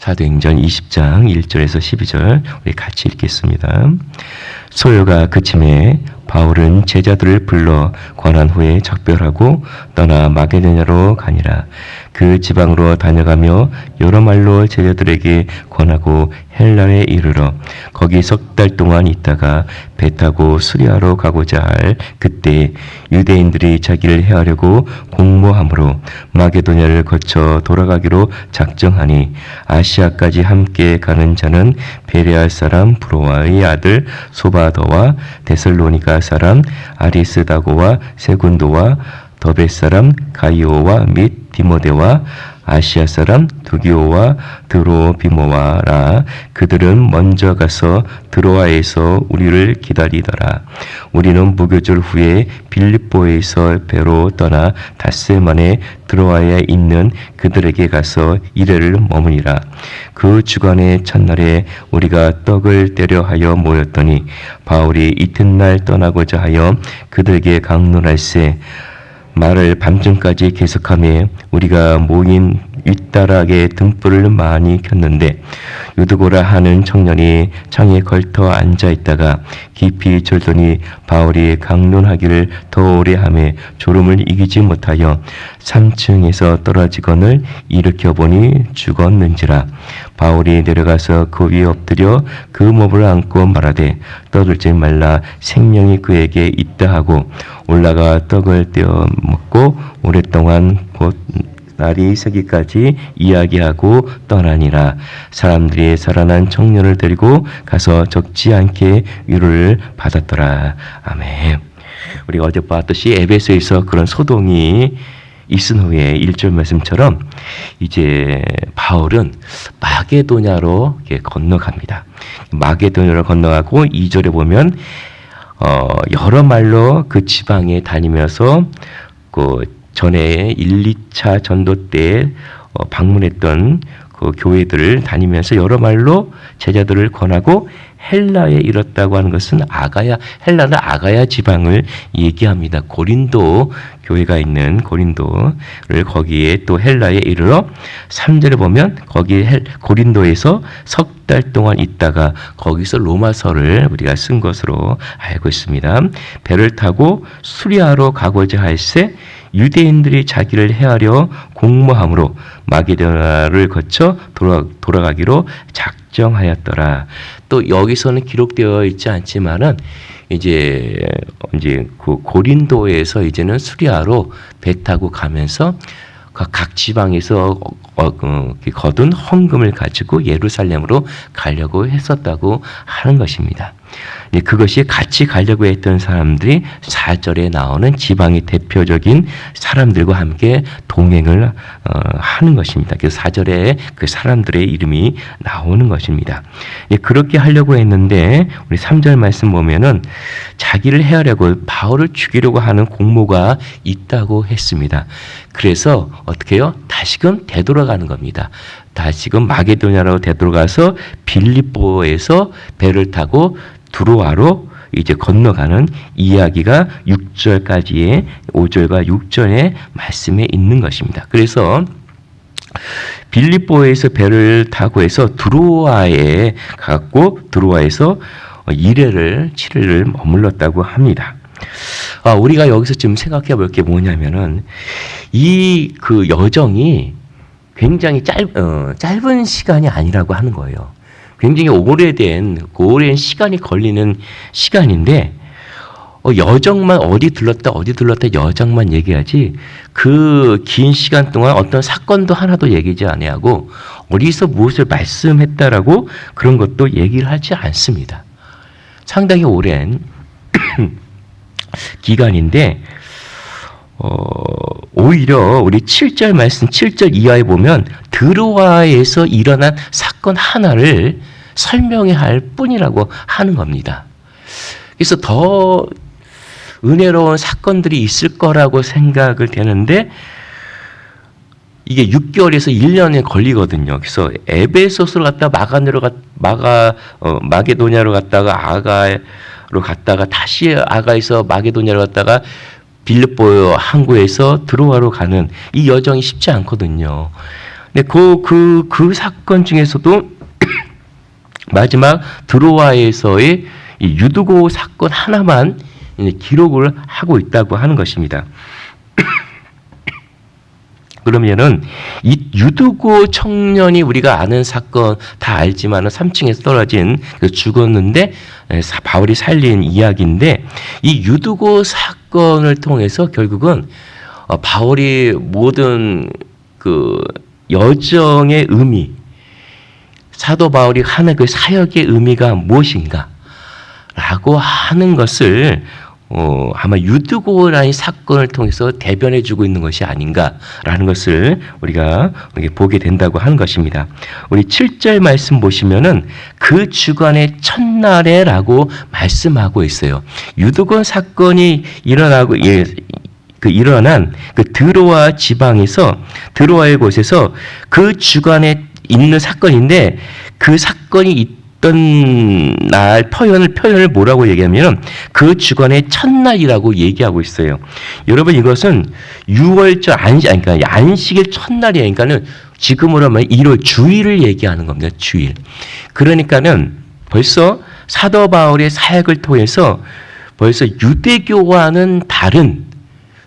사도행전 20장 1절에서 12절 우리 같이 읽겠습니다. 소요가 그침에 바울은 제자들을 불러 권한 후에 작별하고 떠나 마게도냐로 가니라. 그 지방으로 다녀가며 여러 말로 제자들에게 권하고 헬라에 이르러 거기 석 달 동안 있다가 배 타고 수리아로 가고자 할 그때 유대인들이 자기를 해하려고 공모함으로 마게도냐를 거쳐 돌아가기로 작정하니 아시아까지 함께 가는 자는 베레아 사람 브로와의 아들 소바더와 데살로니가 사람 아리스다고와 세군도와 더베 사람 가이오와 및 디모데와 아시아 사람 두기오와 드로비모와라. 그들은 먼저 가서 드로아에서 우리를 기다리더라. 우리는 무교절 후에 빌립보에서 배로 떠나 닷새 만에 드로아에 있는 그들에게 가서 이래를 머무니라. 그 주간의 첫날에 우리가 떡을 떼려 하여 모였더니 바울이 이튿날 떠나고자 하여 그들에게 강론할세 말을 밤중까지 계속하며 우리가 모인 윗다락에 등불을 많이 켰는데 유드고라 하는 청년이 창에 걸터 앉아있다가 깊이 졸더니 바울이 강론하기를 더 오래 하며 졸음을 이기지 못하여 3층에서 떨어지거늘 일으켜 보니 죽었는지라. 바울이 내려가서 그 위에 엎드려 그 몸을 안고 말하되 떠들지 말라 생명이 그에게 있다 하고 올라가 떡을 떼어 먹고 오랫동안 곧 날이 새기까지 이야기하고 떠나니라. 사람들이 살아난 청년을 데리고 가서 적지 않게 위로를 받았더라. 아멘. 우리가 어제 봤듯이 에베소에서 그런 소동이 있은 후에 1절 말씀처럼 이제 바울은 마게도냐로 건너갑니다. 마게도냐로 건너가고 2절에 보면 여러 말로 그 지방에 다니면서 그 전에 1, 2차 전도 때 방문했던 그 교회들을 다니면서 여러 말로 제자들을 권하고 헬라에 이뤘다고 하는 것은 헬라는 아가야 지방을 얘기합니다. 고린도 교회가 있는 고린도를 거기에 또 헬라에 이르러 3절에 보면 거기 고린도에서 석 달 동안 있다가 거기서 로마서를 우리가 쓴 것으로 알고 있습니다. 배를 타고 수리아로 가고자 할새 유대인들이 자기를 해하려 공모함으로 마게도냐를 거쳐 돌아가기로 작정하였더라. 또 여기서는 기록되어 있지 않지만은 이제 그 고린도에서 이제는 수리아로 배 타고 가면서 각 지방에서 거둔 헌금을 가지고 예루살렘으로 가려고 했었다고 하는 것입니다. 그것이 같이 가려고 했던 사람들이 4절에 나오는 지방의 대표적인 사람들과 함께 동행을 하는 것입니다. 그래서 4절에 그 사람들의 이름이 나오는 것입니다. 그렇게 하려고 했는데 우리 3절 말씀 보면은 자기를 해하려고 바울을 죽이려고 하는 공모가 있다고 했습니다. 그래서 어떻게 해요? 다시금 되돌아가는 겁니다. 다시금 마게도냐로 되돌아가서 빌립보에서 배를 타고 드로아로 이제 건너가는 이야기가 6절까지의 5절과 6절의 말씀에 있는 것입니다. 그래서 빌립보에서 배를 타고 해서 드로아에 갔고 드로아에서 7일을 머물렀다고 합니다. 우리가 여기서 지금 생각해 볼 게 뭐냐면은 이 그 여정이 굉장히 짧은 시간이 아니라고 하는 거예요. 굉장히 오래된 시간이 걸리는 시간인데 여정만 어디 들렀다 여정만 얘기하지 그 긴 시간 동안 어떤 사건도 하나도 얘기하지 아니하고 어디서 무엇을 말씀했다라고 그런 것도 얘기를 하지 않습니다. 상당히 오랜 기간인데 오히려 우리 7절 말씀 7절 이하에 보면 드로아에서 일어난 사건 하나를 설명해야 할 뿐이라고 하는 겁니다. 그래서 더 은혜로운 사건들이 있을 거라고 생각을 되는데 이게 6개월에서 1년에 걸리거든요. 그래서 에베소스로 갔다 마게도냐로 갔다가 아가로 갔다가 다시 아가에서 마게도냐로 갔다가 빌립보 항구에서 드로아로 가는 이 여정이 쉽지 않거든요. 근데 그 사건 중에서도 마지막 드로아에서의 이 유두고 사건 하나만 기록을 하고 있다고 하는 것입니다. 그러면은 이 유두고 청년이 우리가 아는 사건 다 알지만은 3층에서 떨어진 죽었는데 바울이 살린 이야기인데, 이 유두고 사건을 통해서 결국은 바울이 모든 그 여정의 의미, 사도 바울이 하는 그 사역의 의미가 무엇인가 라고 하는 것을 아마 유두고라는 사건을 통해서 대변해 주고 있는 것이 아닌가라는 것을 우리가 보게 된다고 하는 것입니다. 우리 7절 말씀 보시면은 그 주간의 첫날에라고 말씀하고 있어요. 유두고 사건이 일어난 그 드로아 지방에서, 드로아의 곳에서 그 주간에 있는 사건인데, 그 사건이 있던 날 표현을 뭐라고 얘기하면 그 주간의 첫날이라고 얘기하고 있어요. 여러분, 이것은 6월절 그러니까 안식일 첫날이에요. 그러니까는 지금으로 하면 1월 주일을 얘기하는 겁니다. 주일. 그러니까는 벌써 사도 바울의 사역을 통해서 벌써 유대교와는 다른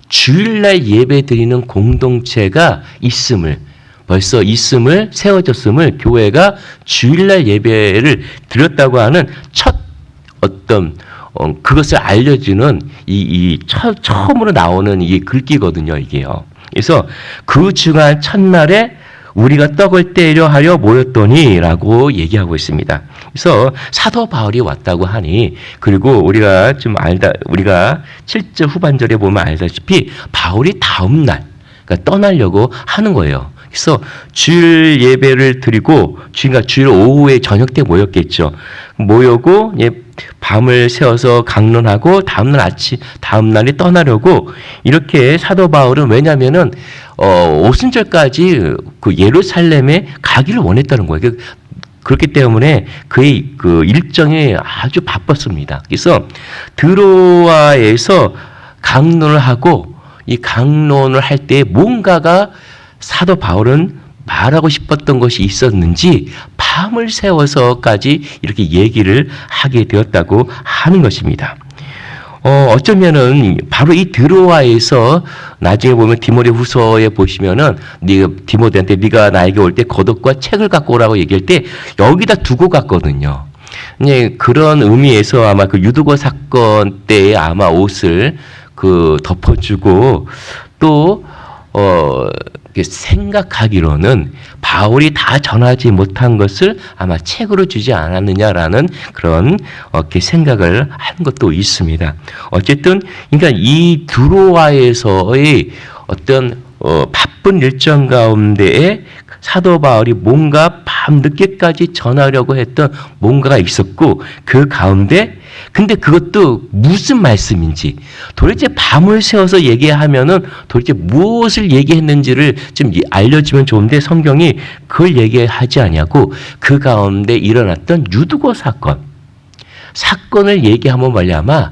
주일날 예배 드리는 공동체가 세워졌음을 교회가 주일날 예배를 드렸다고 하는 첫 어떤 그것을 알려주는 처음으로 나오는 이 글귀거든요, 이게요. 그래서 그 주간 첫날에 우리가 떡을 떼려 하려 모였더니라고 얘기하고 있습니다. 그래서 사도 바울이 왔다고 하니, 그리고 우리가 7절 후반절에 보면 알다시피 바울이 다음 날, 그러니까 떠나려고 하는 거예요. 그래서 주일 예배를 드리고, 주일 오후에 저녁 때 모였겠죠. 모여고 밤을 새워서 강론하고 다음날에 떠나려고 이렇게 사도 바울은, 왜냐면은 오순절까지 그 예루살렘에 가기를 원했다는 거예요. 그렇기 때문에 그의 그 일정이 아주 바빴습니다. 그래서 드로아에서 강론을 하고, 이 강론을 할 때 뭔가가 사도 바울은 말하고 싶었던 것이 있었는지 밤을 새워서까지 이렇게 얘기를 하게 되었다고 하는 것입니다. 어쩌면은 바로 이 드로아에서, 나중에 보면 디모데후서에 보시면은 디모데한테 네가 나에게 올 때 겉옷과 책을 갖고 오라고 얘기할 때 여기다 두고 갔거든요. 그런 의미에서 아마 그 유두고 사건 때에 아마 옷을 덮어주고, 또 생각하기로는 바울이 다 전하지 못한 것을 아마 책으로 주지 않았느냐라는 그런 생각을 한 것도 있습니다. 어쨌든 그러니까 이 드로아에서의 어떤 바쁜 일정 가운데에 사도 바울이 뭔가 밤 늦게까지 전하려고 했던 뭔가가 있었고, 그 가운데 근데 그것도 무슨 말씀인지, 도대체 밤을 새워서 얘기하면은 도대체 무엇을 얘기했는지를 좀 알려주면 좋은데 성경이 그걸 얘기하지 않냐고, 그 가운데 일어났던 유두고 사건을 얘기하면 말미암아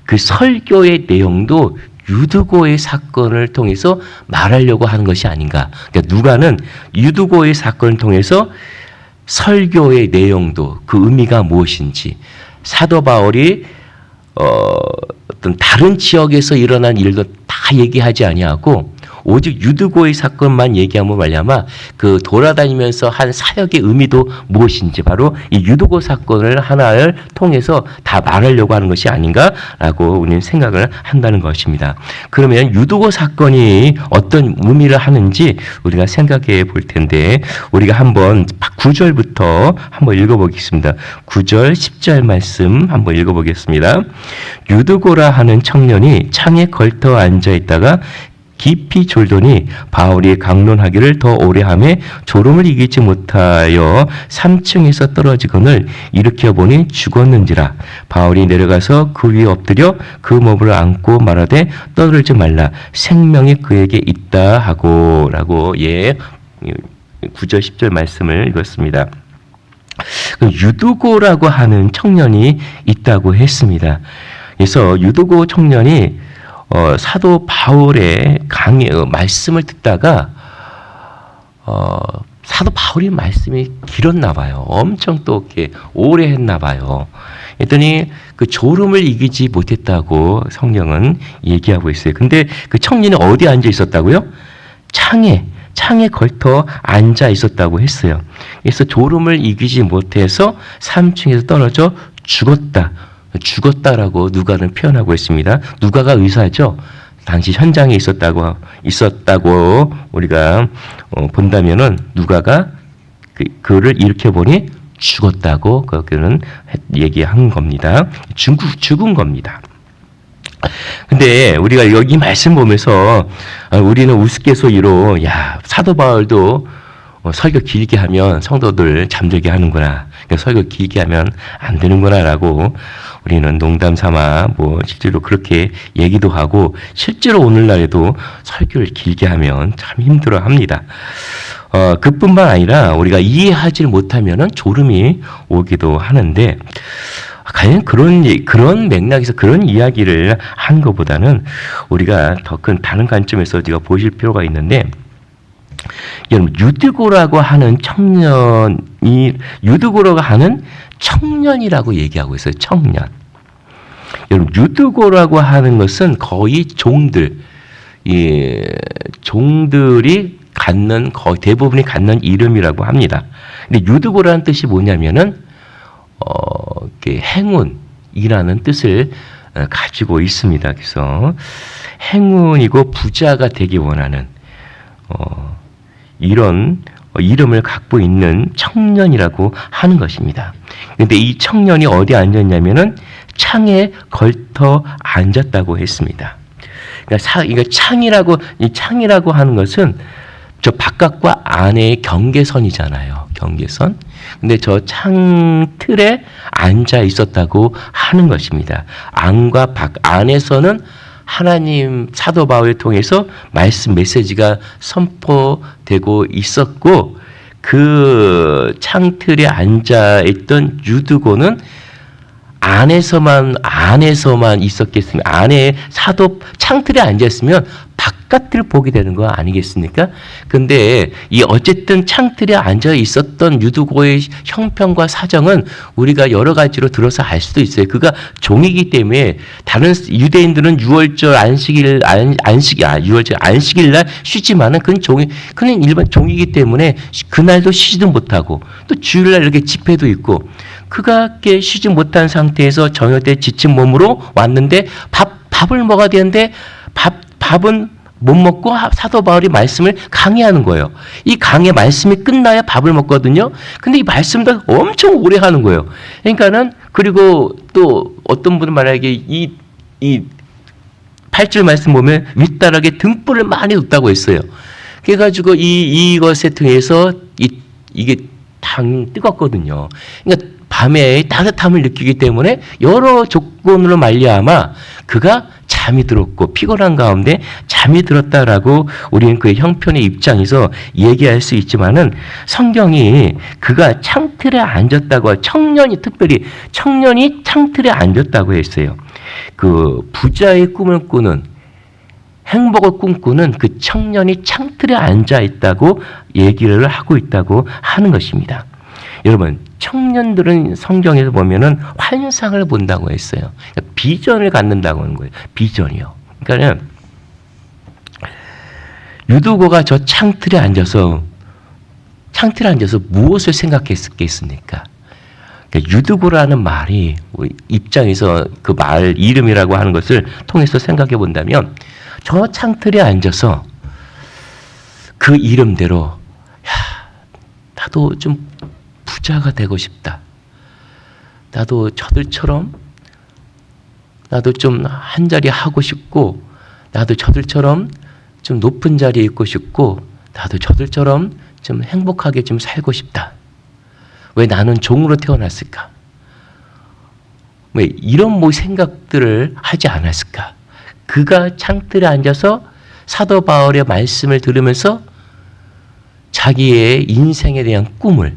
그 설교의 내용도 유두고의 사건을 통해서 말하려고 하는 것이 아닌가. 그러니까 누가는 유두고의 사건을 통해서 설교의 내용도, 그 의미가 무엇인지, 사도 바울이 어떤 다른 지역에서 일어난 일도 다 얘기하지 아니하고 오직 유두고의 사건만 얘기하면 말미암아 그 돌아다니면서 한 사역의 의미도 무엇인지, 바로 이 유두고 사건을 하나를 통해서 다 말하려고 하는 것이 아닌가라고 우리는 생각을 한다는 것입니다. 그러면 유두고 사건이 어떤 의미를 하는지 우리가 생각해 볼 텐데, 우리가 한번 9절부터 한번 읽어보겠습니다. 9절 10절 말씀 한번 읽어보겠습니다. 유두고라 하는 청년이 창에 걸터 앉아있다가 깊이 졸더니 바울이 강론하기를 더 오래 하매 졸음을 이기지 못하여 3층에서 떨어지거늘 일으켜보니 죽었는지라. 바울이 내려가서 그 위에 엎드려 그 몸을 안고 말하되 떠들지 말라, 생명이 그에게 있다 하고, 라고 9절 10절 말씀을 읽었습니다. 유두고라고 하는 청년이 있다고 했습니다. 그래서 유두고 청년이 사도 바울의 말씀을 듣다가 사도 바울의 말씀이 길었나 봐요. 엄청 또 이렇게 오래 했나 봐요. 그랬더니 그 졸음을 이기지 못했다고 성경은 얘기하고 있어요. 근데 그 청년이 어디에 앉아 있었다고요? 창에 걸터 앉아 있었다고 했어요. 그래서 졸음을 이기지 못해서 3층에서 떨어져 죽었다라고 누가는 표현하고 있습니다. 누가가 의사죠. 당시 현장에 있었다고 우리가 본다면은 누가가 그를 이렇게 보니 죽었다고 그는 얘기한 겁니다. 죽은 겁니다. 근데 우리가 여기 말씀 보면서 우리는 우스갯소리로 사도 바울도 설교 길게 하면 성도들 잠들게 하는구나. 설교 길게 하면 안 되는구나라고 우리는 농담 삼아 실제로 그렇게 얘기도 하고 실제로 오늘날에도 설교를 길게 하면 참 힘들어합니다. 그뿐만 아니라 우리가 이해하지 못하면은 졸음이 오기도 하는데 과연 그런 맥락에서 그런 이야기를 한 것보다는 우리가 더 큰 다른 관점에서 우리가 보실 필요가 있는데 여러분 유드고라고 하는 청년이라고 얘기하고 있어요. 청년. 여러분 유드고라고 하는 것은 거의 종들이 갖는 거의 대부분이 갖는 이름이라고 합니다. 근데 유드고라는 뜻이 뭐냐면은 행운이라는 뜻을 가지고 있습니다. 그래서 행운이고 부자가 되기 원하는 이런 이름을 갖고 있는 청년이라고 하는 것입니다. 그런데 이 청년이 어디 앉았냐면은 창에 걸터 앉았다고 했습니다. 그러니까 창이라고 하는 것은 저 바깥과 안의 경계선이잖아요. 경계선. 근데 저 창틀에 앉아 있었다고 하는 것입니다. 안과 안에서는 하나님 사도 바울을 통해서 말씀 메시지가 선포되고 있었고 그 창틀에 앉아 있던 유드고는 안에서만 있었겠습니까? 안에 창틀에 앉아 있으면 바깥을 보게 되는 거 아니겠습니까? 근데 어쨌든 창틀에 앉아 있었던 유드고의 형편과 사정은 우리가 여러 가지로 들어서 알 수도 있어요. 그가 종이기 때문에 다른 유대인들은 유월절 안식일 날 쉬지만은 그는 일반 종이기 때문에 그날도 쉬지도 못하고 또 주일날 이렇게 집회도 있고 그가 쉬지 못한 상태에서 저녁 때 지친 몸으로 왔는데 밥을 먹어야 되는데 밥은 못 먹고 사도 바울이 말씀을 강의하는 거예요. 이 강의 말씀이 끝나야 밥을 먹거든요. 근데 이 말씀도 엄청 오래 하는 거예요. 그러니까는 그리고 또 어떤 분은 말하기에 이 8절 말씀 보면 윗다락에 등불을 많이 뒀다고 했어요. 그래가지고 이것에 통해서 이게 당 뜨겁거든요. 그러니까 밤에 따뜻함을 느끼기 때문에 여러 조건으로 말미암아 그가 잠이 들었고 피곤한 가운데 잠이 들었다라고 우리는 그의 형편의 입장에서 얘기할 수 있지만은 성경이 그가 창틀에 앉았다고 특별히 청년이 창틀에 앉았다고 했어요. 그 부자의 꿈을 꾸는 행복을 꿈꾸는 그 청년이 창틀에 앉아 있다고 얘기를 하고 있다고 하는 것입니다. 여러분 청년들은 성경에서 보면은 환상을 본다고 했어요. 그러니까 비전을 갖는다고 하는 거예요. 비전이요. 그러니까 유두고가 저 창틀에 앉아서 무엇을 생각했겠습니까? 그러니까 유두고라는 말이 입장에서 그 말 이름이라고 하는 것을 통해서 생각해 본다면 저 창틀에 앉아서 그 이름대로 나도 좀 부자가 되고 싶다. 나도 저들처럼 나도 좀 한 자리 하고 싶고 나도 저들처럼 좀 높은 자리에 있고 싶고 나도 저들처럼 좀 행복하게 좀 살고 싶다. 왜 나는 종으로 태어났을까? 왜 이런 생각들을 하지 않았을까? 그가 창틀에 앉아서 사도 바울의 말씀을 들으면서 자기의 인생에 대한 꿈을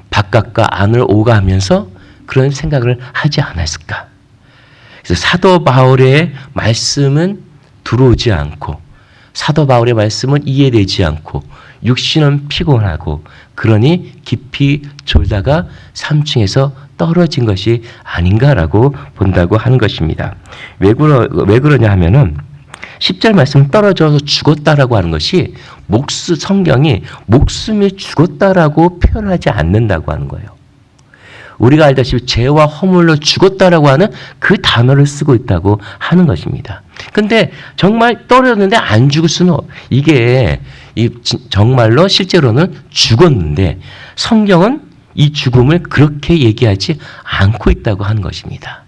바깥과 안을 오가면서 그런 생각을 하지 않았을까? 그래서 사도 바울의 말씀은 들어오지 않고 사도 바울의 말씀은 이해되지 않고 육신은 피곤하고 그러니 깊이 졸다가 3층에서 떨어진 것이 아닌가라고 본다고 하는 것입니다. 왜 그러냐 하면은 10절 말씀 떨어져서 죽었다라고 하는 것이 성경이 목숨이 죽었다라고 표현하지 않는다고 하는 거예요. 우리가 알다시피 죄와 허물로 죽었다라고 하는 그 단어를 쓰고 있다고 하는 것입니다. 근데 정말 떨어졌는데 안 죽을 수는 이게 정말로 실제로는 죽었는데 성경은 이 죽음을 그렇게 얘기하지 않고 있다고 하는 것입니다.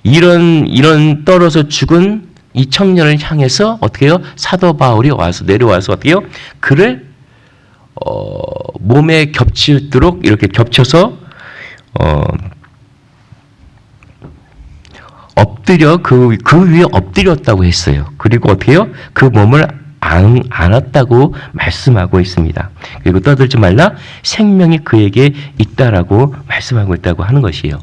이런 떨어져 죽은 이 청년을 향해서 어떻게 해요? 사도 바울이 내려와서 어떻게 해요? 그를 몸에 겹치도록 이렇게 겹쳐서 엎드려 그 위에 엎드렸다고 했어요. 그리고 어떻게 해요? 그 몸을 안았다고 말씀하고 있습니다. 그리고 떠들지 말라 생명이 그에게 있다라고 말씀하고 있다고 하는 것이에요.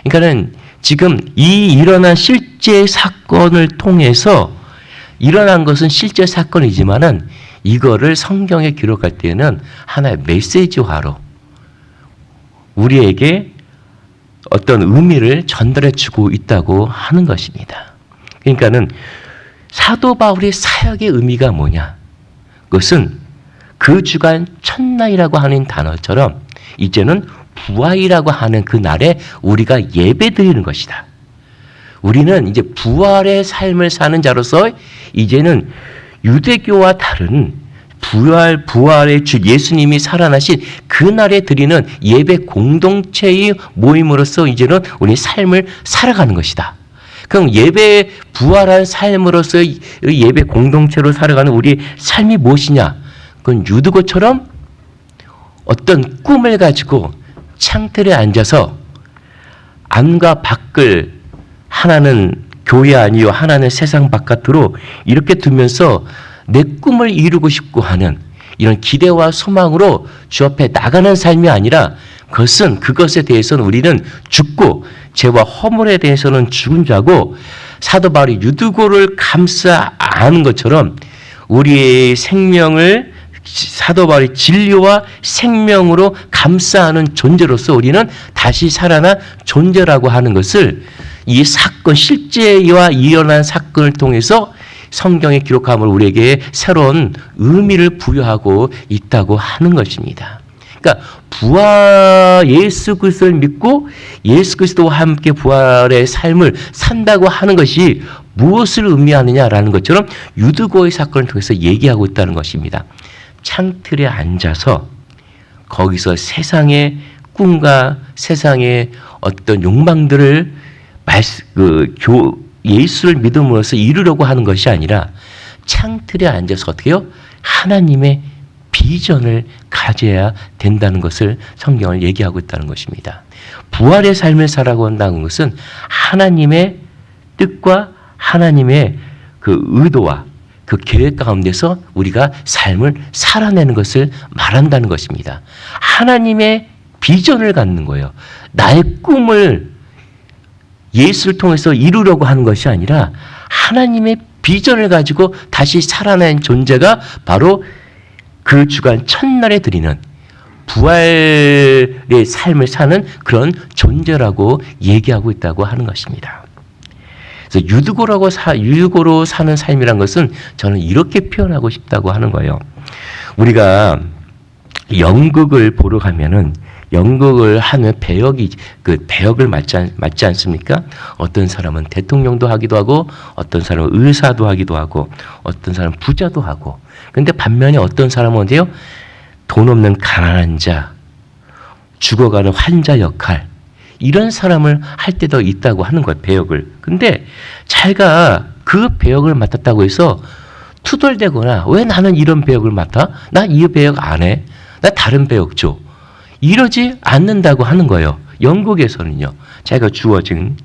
그러니까는 지금 이 일어난 실제 사건을 통해서 일어난 것은 실제 사건이지만은 이거를 성경에 기록할 때는 하나의 메시지화로 우리에게 어떤 의미를 전달해 주고 있다고 하는 것입니다. 그러니까는 사도 바울의 사역의 의미가 뭐냐? 그것은 그 주간 첫날이라고 하는 단어처럼 이제는 부활이라고 하는 그 날에 우리가 예배 드리는 것이다. 우리는 이제 부활의 삶을 사는 자로서 이제는 유대교와 다른 부활의 주 예수님이 살아나신 그날에 드리는 예배 공동체의 모임으로서 이제는 우리 삶을 살아가는 것이다. 그럼 부활한 삶으로서 예배 공동체로 살아가는 우리 삶이 무엇이냐? 그건 유두고처럼 어떤 꿈을 가지고 창틀에 앉아서 안과 밖을 하나는 교회 아니요 하나는 세상 바깥으로 이렇게 두면서 내 꿈을 이루고 싶고 하는 이런 기대와 소망으로 주 앞에 나가는 삶이 아니라 그것에 대해서는 우리는 죽고 죄와 허물에 대해서는 죽은 자고 사도 바울이 유두고를 감싸 안은 것처럼 우리의 생명을 사도 바울이 진리와 생명으로 감싸는 존재로서 우리는 다시 살아난 존재라고 하는 것을 이 사건 실제와 일어난 사건을 통해서 성경에 기록함을 우리에게 새로운 의미를 부여하고 있다고 하는 것입니다. 그러니까 예수 그리스도를 믿고 예수 그리스도와 함께 부활의 삶을 산다고 하는 것이 무엇을 의미하느냐라는 것처럼 유두고의 사건을 통해서 얘기하고 있다는 것입니다. 창틀에 앉아서 거기서 세상의 꿈과 세상의 어떤 욕망들을 예수를 믿음으로써 이루려고 하는 것이 아니라 창틀에 앉아서 어떻게 해요? 하나님의 비전을 가져야 된다는 것을 성경을 얘기하고 있다는 것입니다. 부활의 삶을 살아간다는 것은 하나님의 뜻과 하나님의 그 의도와 그 계획 가운데서 우리가 삶을 살아내는 것을 말한다는 것입니다. 하나님의 비전을 갖는 거예요. 나의 꿈을 예수를 통해서 이루려고 하는 것이 아니라 하나님의 비전을 가지고 다시 살아낸 존재가 바로 그 주간 첫날에 드리는 부활의 삶을 사는 그런 존재라고 얘기하고 있다고 하는 것입니다. 그래서 유두고로 사는 삶이란 것은 저는 이렇게 표현하고 싶다고 하는 거예요. 우리가 연극을 보러 가면은 연극을 하는 배역을 맞지 않습니까? 어떤 사람은 대통령도 하기도 하고, 어떤 사람은 의사도 하기도 하고, 어떤 사람은 부자도 하고. 근데 반면에 어떤 사람은 어때요? 돈 없는 가난한 자, 죽어가는 환자 역할, 이런 사람을 할 때도 있다고 하는 거예요, 배역을. 근데 자기가 그 배역을 맡았다고 해서 투덜대거나 왜 나는 이런 배역을 맡아? 나 이 배역 안 해. 나 다른 배역 줘. 이러지 않는다고 하는 거예요. 연극에서는요. 자기가 주어진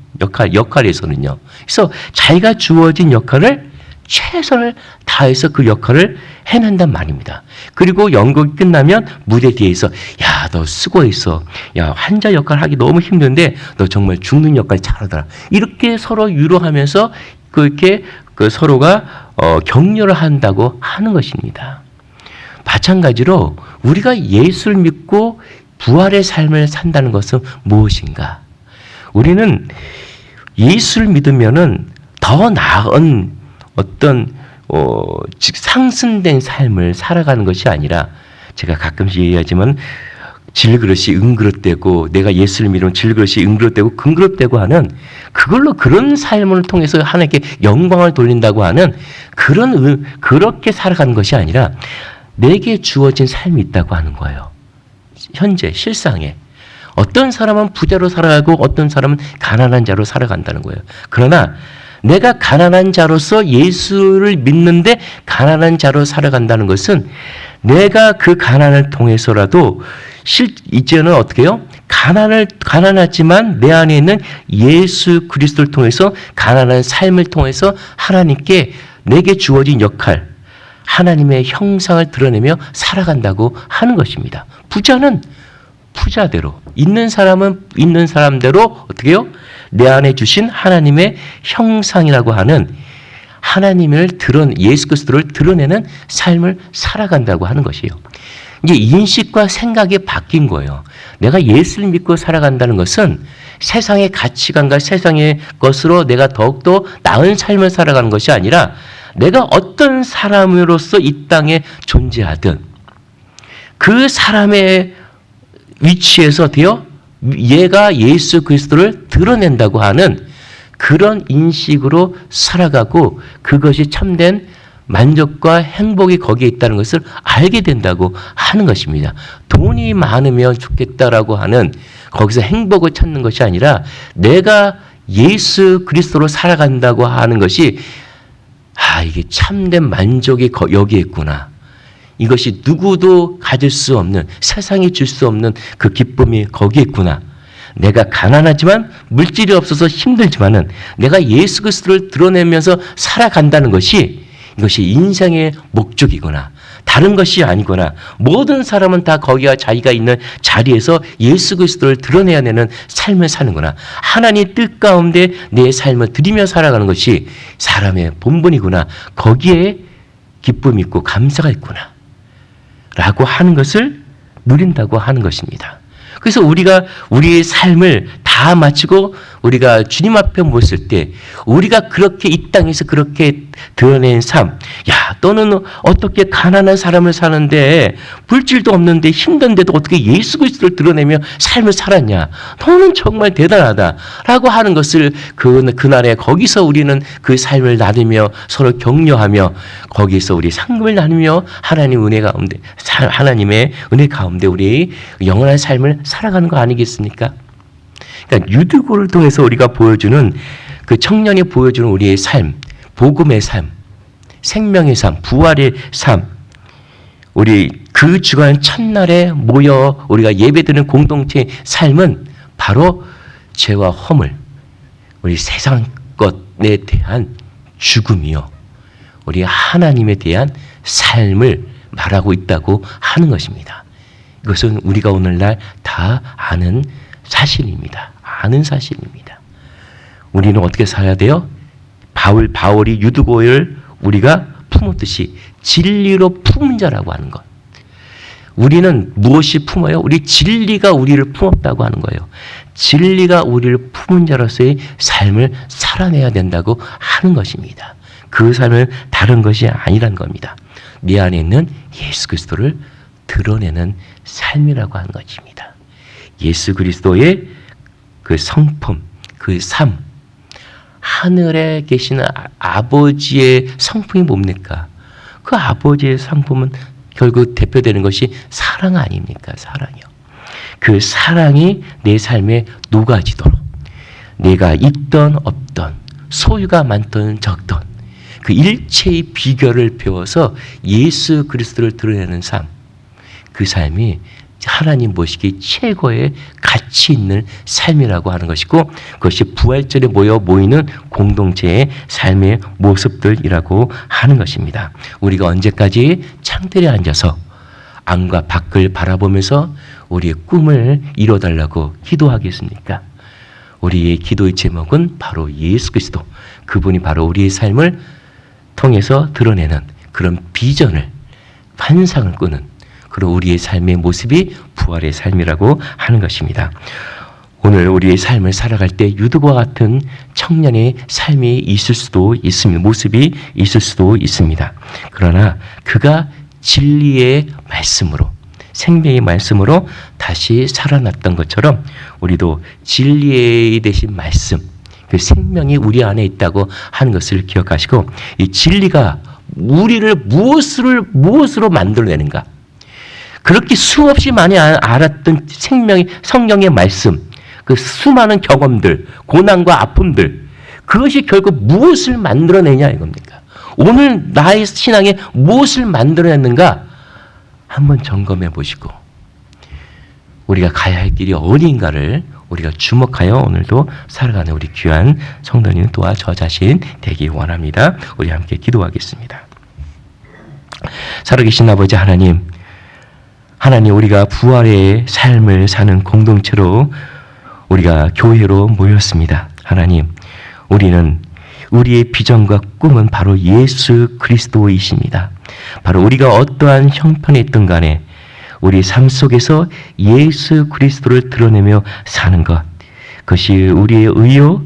역할에서는요. 그래서 자기가 주어진 역할을 최선을 다해서 그 역할을 해낸단 말입니다. 그리고 연극이 끝나면 무대 뒤에서 야, 너 수고했어. 야, 환자 역할 하기 너무 힘든데 너 정말 죽는 역할 잘하더라. 이렇게 서로 위로하면서 그렇게 서로가 격려를 한다고 하는 것입니다. 마찬가지로 우리가 예수를 믿고 부활의 삶을 산다는 것은 무엇인가? 우리는 예수를 믿으면은 더 나은 어떤 즉 상승된 삶을 살아가는 것이 아니라, 제가 가끔씩 얘기하지만 질그릇이 은그릇되고, 내가 예수를 믿으면 질그릇이 은그릇되고 금그릇되고 하는, 그걸로 그런 삶을 통해서 하나님께 영광을 돌린다고 하는 그렇게 살아가는 것이 아니라 내게 주어진 삶이 있다고 하는 거예요. 현재 실상에 어떤 사람은 부자로 살아가고 어떤 사람은 가난한 자로 살아간다는 거예요. 그러나 내가 가난한 자로서 예수를 믿는데 가난한 자로 살아간다는 것은, 내가 그 가난을 통해서라도 이제는 어떻게 해요? 가난하지만 내 안에 있는 예수 그리스도를 통해서, 가난한 삶을 통해서 하나님께 내게 주어진 역할, 하나님의 형상을 드러내며 살아간다고 하는 것입니다. 부자는 부자대로, 있는 사람은 있는 사람대로 어떻게 해요? 내 안에 주신 하나님의 형상이라고 하는 예수 그리스도를 드러내는 삶을 살아간다고 하는 것이에요. 이제 인식과 생각이 바뀐 거예요. 내가 예수를 믿고 살아간다는 것은 세상의 가치관과 세상의 것으로 내가 더욱더 나은 삶을 살아가는 것이 아니라, 내가 어떤 사람으로서 이 땅에 존재하든 그 사람의 위치에서 얘가 예수 그리스도를 드러낸다고 하는 그런 인식으로 살아가고, 그것이 참된 만족과 행복이 거기에 있다는 것을 알게 된다고 하는 것입니다. 돈이 많으면 좋겠다라고 하는 거기서 행복을 찾는 것이 아니라, 내가 예수 그리스도로 살아간다고 하는 것이, 이게 참된 만족이 여기에 있구나. 이것이 누구도 가질 수 없는, 세상이 줄 수 없는 그 기쁨이 거기에 있구나. 내가 가난하지만, 물질이 없어서 힘들지만은 내가 예수 그리스도를 드러내면서 살아간다는 것이, 이것이 인생의 목적이구나. 다른 것이 아니구나. 모든 사람은 다 거기가 자기가 있는 자리에서 예수 그리스도를 드러내야 되는 삶을 사는구나. 하나님 뜻 가운데 내 삶을 드리며 살아가는 것이 사람의 본분이구나. 거기에 기쁨이 있고 감사가 있구나. 라고 하는 것을 누린다고 하는 것입니다. 그래서 우리가 우리의 삶을 다 마치고 우리가 주님 앞에 모였을 때, 우리가 그렇게 이 땅에서 그렇게 드러낸 삶, 너는 어떻게 가난한 사람을 사는데, 물질도 없는데 힘든데도 어떻게 예수 그리스도를 드러내며 삶을 살았냐, 너는 정말 대단하다 라고 하는 것을 그날에 거기서 우리는 그 삶을 나누며 서로 격려하며, 거기서 우리 상금을 나누며 하나님의 은혜 가운데 우리의 영원한 삶을 살아가는 거 아니겠습니까? 그러니까 유두고를 통해서 우리가 보여주는, 그 청년이 보여주는 우리의 삶, 복음의 삶, 생명의 삶, 부활의 삶, 우리 그 주간 첫날에 모여 우리가 예배드리는 공동체의 삶은 바로 죄와 허물, 우리 세상 것에 대한 죽음이요, 우리 하나님에 대한 삶을 말하고 있다고 하는 것입니다. 이것은 우리가 오늘날 다 아는 사실입니다. 아는 사실입니다. 우리는 어떻게 살아야 돼요? 바울이 유두고를 우리가 품었듯이 진리로 품은 자라고 하는 것. 우리는 무엇이 품어요? 우리 진리가 우리를 품었다고 하는 거예요. 진리가 우리를 품은 자로서의 삶을 살아내야 된다고 하는 것입니다. 그 삶은 다른 것이 아니란 겁니다. 내 안에 있는 예수 그리스도를 드러내는 삶이라고 하는 것입니다. 예수 그리스도의 그 성품, 그 삶, 하늘에 계시는 아버지의 성품이 뭡니까? 그 아버지의 성품은 결국 대표되는 것이 사랑 아닙니까? 사랑이요. 그 사랑이 내 삶에 녹아지도록, 내가 있던 없던, 소유가 많던 적던 그 일체의 비결을 배워서 예수 그리스도를 드러내는 삶, 그 삶이 하나님 보시기 최고의 가치 있는 삶이라고 하는 것이고, 그것이 부활절에 모이는 공동체의 삶의 모습들이라고 하는 것입니다. 우리가 언제까지 창틀에 앉아서 안과 밖을 바라보면서 우리의 꿈을 이뤄달라고 기도하겠습니까? 우리의 기도의 제목은 바로 예수 그리스도, 그분이 바로 우리의 삶을 통해서 드러내는 그런 비전을, 환상을 꾸는 그런 우리의 삶의 모습이 부활의 삶이라고 하는 것입니다. 오늘 우리의 삶을 살아갈 때 유두와 같은 청년의 삶이 있을 수도 있습니다. 모습이 있을 수도 있습니다. 그러나 그가 진리의 말씀으로, 생명의 말씀으로 다시 살아났던 것처럼 우리도 진리의 대신 말씀, 그 생명이 우리 안에 있다고 하는 것을 기억하시고, 이 진리가 우리를 무엇으로 만들어내는가? 그렇게 수없이 많이 알았던 생명의, 성경의 말씀, 그 수많은 경험들, 고난과 아픔들, 그것이 결국 무엇을 만들어내냐 이겁니까? 오늘 나의 신앙에 무엇을 만들어냈는가? 한번 점검해 보시고 우리가 가야 할 길이 어디인가를 우리가 주목하여 오늘도 살아가는 우리 귀한 성도님 또한 저 자신 되기 원합니다. 우리 함께 기도하겠습니다. 살아계신 아버지 하나님, 우리가 부활의 삶을 사는 공동체로 우리가 교회로 모였습니다. 하나님, 우리의 비전과 꿈은 바로 예수 그리스도이십니다. 바로 우리가 어떠한 형편에 있든 간에 우리 삶 속에서 예수 그리스도를 드러내며 사는 것, 그것이 우리의 의요,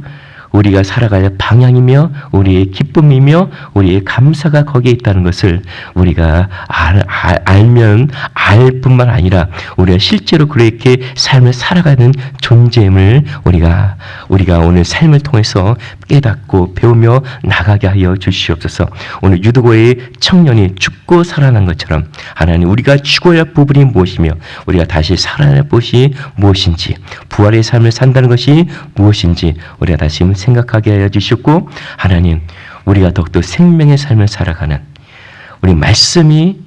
우리가 살아갈 방향이며 우리의 기쁨이며 우리의 감사가 거기에 있다는 것을 우리가 알면 알 뿐만 아니라 우리가 실제로 그렇게 삶을 살아가는 존재임을 우리가 오늘 삶을 통해서 깨닫고 배우며 나가게 하여 주시옵소서. 오늘 유두고의 청년이 죽고 살아난 것처럼 하나님, 우리가 죽어야 할 부분이 무엇이며 우리가 다시 살아날 것이 무엇인지, 부활의 삶을 산다는 것이 무엇인지 우리가 다시 생각하게 하여 주시고, 하나님, 우리가 더욱더 생명의 삶을 살아가는 우리 말씀이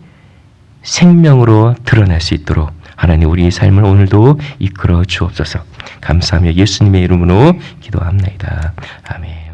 생명으로 드러날 수 있도록 하나님, 우리의 삶을 오늘도 이끌어 주옵소서. 감사하며 예수님의 이름으로 기도합니다. 아멘.